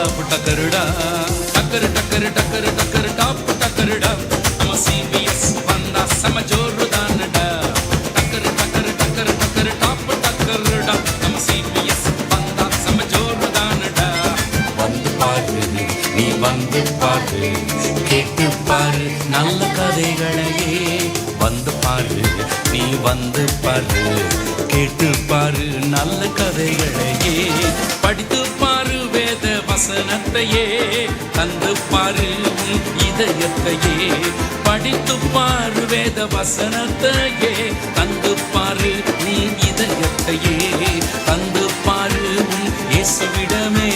top டக்கருடா டக்கரு டக்கரு டக்கரு டக்கரு டாப் டக்கருடா நம்ம சிபிஎஸ் வந்தா செம ஜோருதானடா டக்கரு டக்கரு டக்கரு டக்கரு டாப் டக்கருடா நம்ம சிபிஎஸ் வந்தா செம ஜோருதானடா வந்து பாரு நீ வந்து பாரு கேட்டு பாரு நல்ல கதைகளையே வந்து பாரு நீ வந்து பாரு கேட்டு பாரு நல்ல கதைகளையே படித்து பாரு வேத வசனத்தையே தந்து பாரு இதயத்தையே படித்து பாரு வேத வசனத்தையே தந்து பாரு நீ இதயத்தையே தந்து பாரு இயேசுவிடமே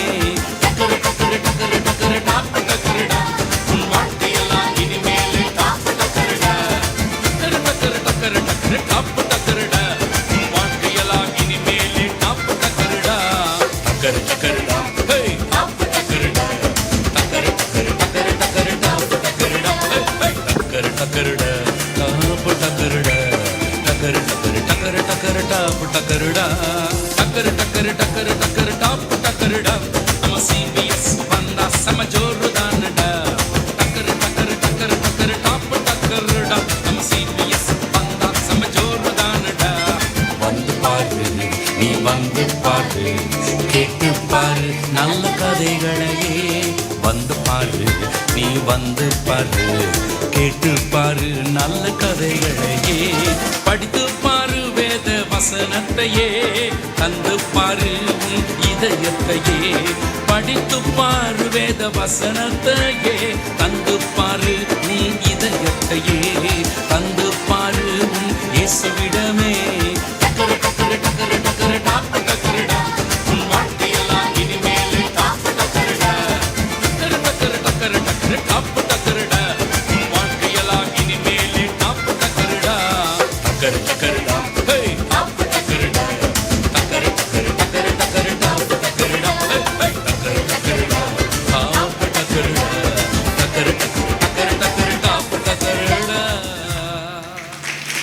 டக்கரு டக்கரு டக்கரு டக்கரு டாப் டக்கருடா உன் வாழ்க்கையெல்லாம் இனிமேல் டாப் டக்கருடா டக்கரு டக்கரு டக்கரு டக்கரு டாப் டக்கருடா உன் வாழ்க்கையெல்லாம் இனிமேல் டாப் டக்கருடா டக்கரு டக்கருடா ஹே டாப் டக்கருடா டக்கரு டக்கரு டக்கரு டக்கரு டாப் டக்கருடா ஹே டக்கரு டக்கருடா டாப் டக்கருடா டக்கரு டக்கரு டக்கரு டக்கரு டாப் டக்கருடா டக்கரு டக்கரு டக்கரு டக்கரு டாப் டக்கருடா நம்ம சிபிஎஸ் வந்தா செம ஜோருதானடா டக்கரு டக்கரு டக்கரு டக்கரு டாப் டக்கருடா நம்ம சிபிஎஸ் வந்தா செம ஜோருதானடா வந்து பாரு நீ வந்து பாரு கேட்டு பாரு நல்ல கதைகளையே வந்து பாரு நீ வந்து பாரு கேட்டு பாரு நல்ல கதைகளையே படித்து பாரு வேத வசனத்தையே தந்து பாரு இதயத்தையே படித்து பாரு வேத வசனத்தையே தந்து பாரு நீ இதயத்தையே தந்து பாரு இயேசுவிடமே டக்கரு டக்கரு டக்கரு